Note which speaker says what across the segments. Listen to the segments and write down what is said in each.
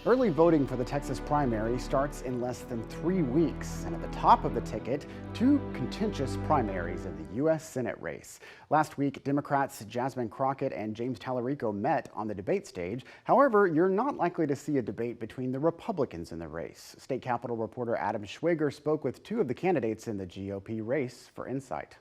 Speaker 1: Early voting for the Texas primary starts in less than 3 weeks. And at the top of the ticket, two contentious primaries in the U.S. Senate race. Last week, Democrats Jasmine Crockett and James Tallarico met on the debate stage. However, you're not likely to see a debate between the Republicans in the race. State Capitol reporter Adam Schwager spoke with two of the candidates in the GOP race for insight.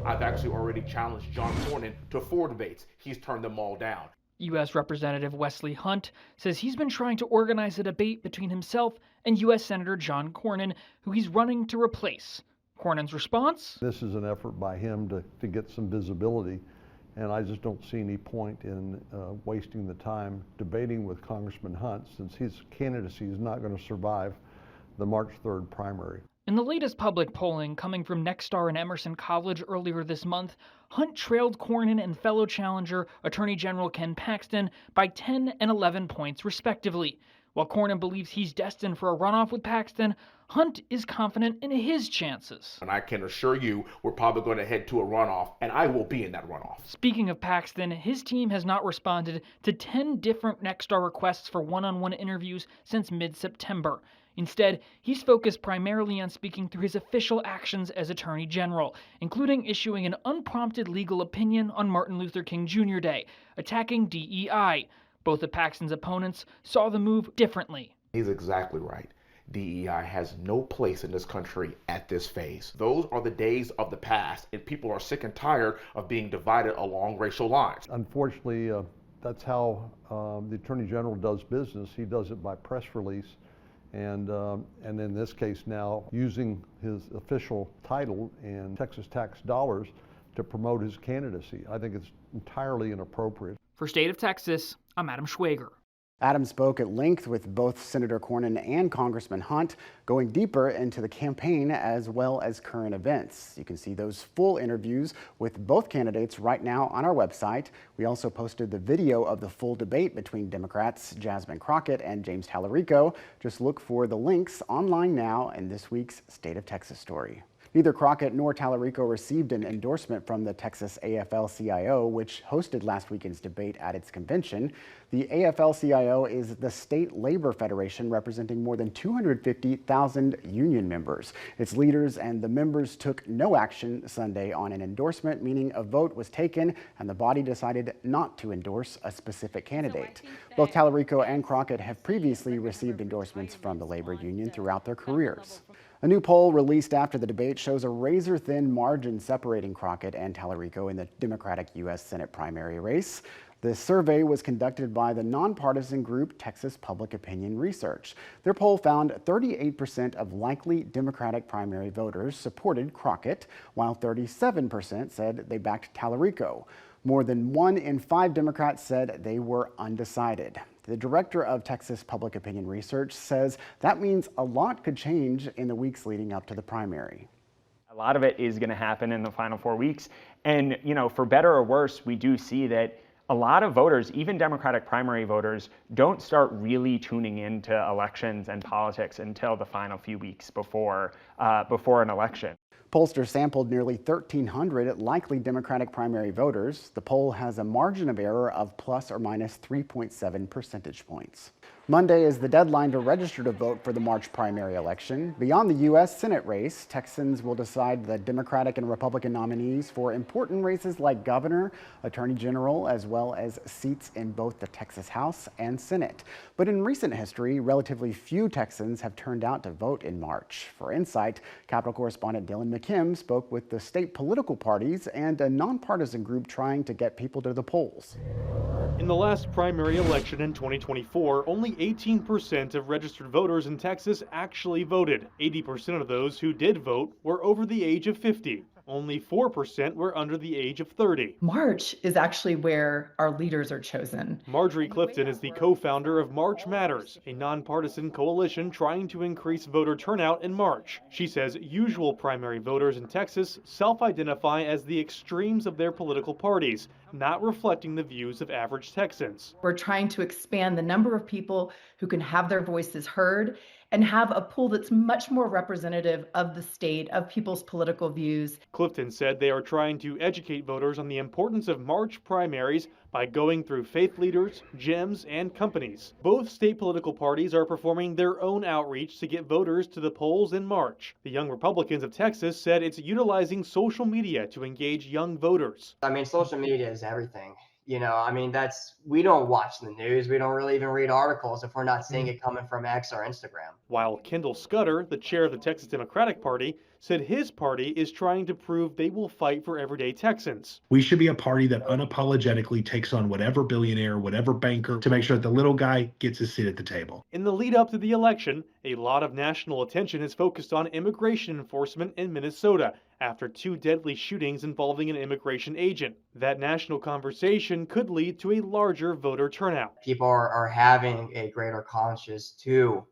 Speaker 2: I've actually already challenged John Cornyn to 4 debates. He's turned them all down.
Speaker 3: U.S. Representative Wesley Hunt says he's been trying to organize a debate between himself and U.S. Senator John Cornyn, who he's running to replace. Cornyn's response?
Speaker 4: This is an effort by him to get some visibility, and I just don't see any point in wasting the time debating with Congressman Hunt, since his candidacy is not going to survive the March 3rd primary.
Speaker 3: In the latest public polling coming from Nexstar and Emerson College earlier this month, Hunt trailed Cornyn and fellow challenger Attorney General Ken Paxton by 10 and 11 points respectively. While Cornyn believes he's destined for a runoff with Paxton, Hunt is confident in his chances.
Speaker 2: And I can assure you we're probably going to head to a runoff, and I will be in that runoff.
Speaker 3: Speaking of Paxton, his team has not responded to 10 different Nexstar requests for one-on-one interviews since mid-September. Instead, he's focused primarily on speaking through his official actions as Attorney General, including issuing an unprompted legal opinion on Martin Luther King Jr. Day, attacking DEI. Both of Paxton's opponents saw the move differently.
Speaker 2: He's exactly right. DEI has no place in this country at this phase. Those are the days of the past, and people are sick and tired of being divided along racial lines.
Speaker 4: Unfortunately, that's how the Attorney General does business. He does it by press release. And in this case now, using his official title and Texas tax dollars to promote his candidacy. I think it's entirely inappropriate.
Speaker 3: For State of Texas, I'm Adam Schwager.
Speaker 1: Adam spoke at length with both Senator Cornyn and Congressman Hunt, going deeper into the campaign as well as current events. You can see those full interviews with both candidates right now on our website. We also posted the video of the full debate between Democrats Jasmine Crockett and James Tallarico. Just look for the links online now in this week's State of Texas story. Neither Crockett nor Tallarico received an endorsement from the Texas AFL-CIO, which hosted last weekend's debate at its convention. The AFL-CIO is the state labor federation representing more than 250,000 union members. Its leaders and the members took no action Sunday on an endorsement, meaning a vote was taken and the body decided not to endorse a specific candidate. Both Tallarico and Crockett have previously received endorsements from the labor union throughout their careers. A new poll released after the debate shows a razor-thin margin separating Crockett and Tallarico in the Democratic U.S. Senate primary race. The survey was conducted by the nonpartisan group Texas Public Opinion Research. Their poll found 38% of likely Democratic primary voters supported Crockett, while 37% said they backed Tallarico. More than 1 in 5 Democrats said they were undecided. The director of Texas Public Opinion Research says that means a lot could change in the weeks leading up to the primary.
Speaker 5: A lot of it is going to happen in the final 4 weeks. And, for better or worse, we do see that a lot of voters, even Democratic primary voters, don't start really tuning into elections and politics until the final few weeks before an election.
Speaker 1: Pollsters sampled nearly 1,300 likely Democratic primary voters. The poll has a margin of error of plus or minus 3.7 percentage points. Monday is the deadline to register to vote for the March primary election. Beyond the U.S. Senate race, Texans will decide the Democratic and Republican nominees for important races like governor, attorney general, as well as seats in both the Texas House and Senate. But in recent history, relatively few Texans have turned out to vote in March. For Insight, Capitol correspondent Dylan McKim spoke with the state political parties and a nonpartisan group trying to get people to the polls.
Speaker 6: In the last primary election in 2024, only 18% of registered voters in Texas actually voted. 80% of those who did vote were over the age of 50. Only 4% were under the age of 30.
Speaker 7: March is actually where our leaders are chosen.
Speaker 6: Marjorie Clifton is the co-founder of March Matters, a nonpartisan coalition trying to increase voter turnout in March. She says usual primary voters in Texas self-identify as the extremes of their political parties, not reflecting the views of average Texans.
Speaker 7: We're trying to expand the number of people who can have their voices heard and have a pool that's much more representative of the state, of people's political views.
Speaker 6: Clifton said they are trying to educate voters on the importance of March primaries by going through faith leaders, gyms, and companies. Both state political parties are performing their own outreach to get voters to the polls in March. The Young Republicans of Texas said it's utilizing social media to engage young voters.
Speaker 8: I mean, social media is everything. You know, I mean, we don't watch the news. We don't really even read articles if we're not seeing it coming from X or Instagram.
Speaker 6: While Kendall Scudder, the chair of the Texas Democratic Party, said his party is trying to prove they will fight for everyday Texans.
Speaker 9: We should be a party that unapologetically takes on whatever billionaire, whatever banker, to make sure that the little guy gets a seat at the table.
Speaker 6: In the lead up to the election, a lot of national attention is focused on immigration enforcement in Minnesota after 2 deadly shootings involving an immigration agent. That national conversation could lead to a larger voter turnout.
Speaker 8: People are having a greater conscience to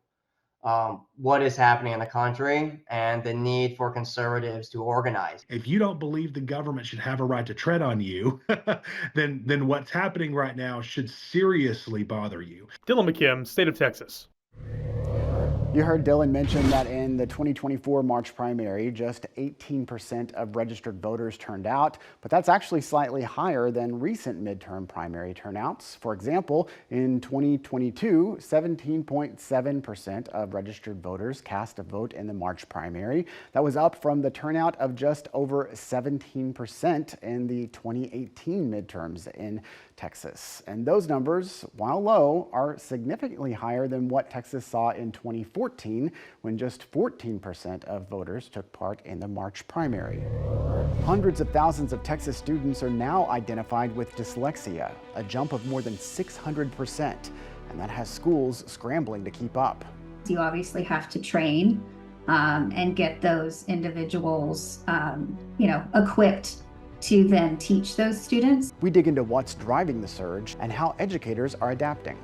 Speaker 8: what is happening in the country and the need for conservatives to organize.
Speaker 9: If you don't believe the government should have a right to tread on you, then what's happening right now should seriously bother you.
Speaker 6: Dylan McKim, State of Texas.
Speaker 1: You heard Dylan mention that in the 2024 March primary, just 18% of registered voters turned out, but that's actually slightly higher than recent midterm primary turnouts. For example, in 2022, 17.7% of registered voters cast a vote in the March primary. That was up from the turnout of just over 17% in the 2018 midterms in Texas. And those numbers, while low, are significantly higher than what Texas saw in 2014, when just 14% of voters took part in the March primary. Hundreds of thousands of Texas students are now identified with dyslexia, a jump of more than 600%, and that has schools scrambling to keep up.
Speaker 10: You obviously have to train and get those individuals, equipped to then teach those students.
Speaker 1: We dig into what's driving the surge and how educators are adapting.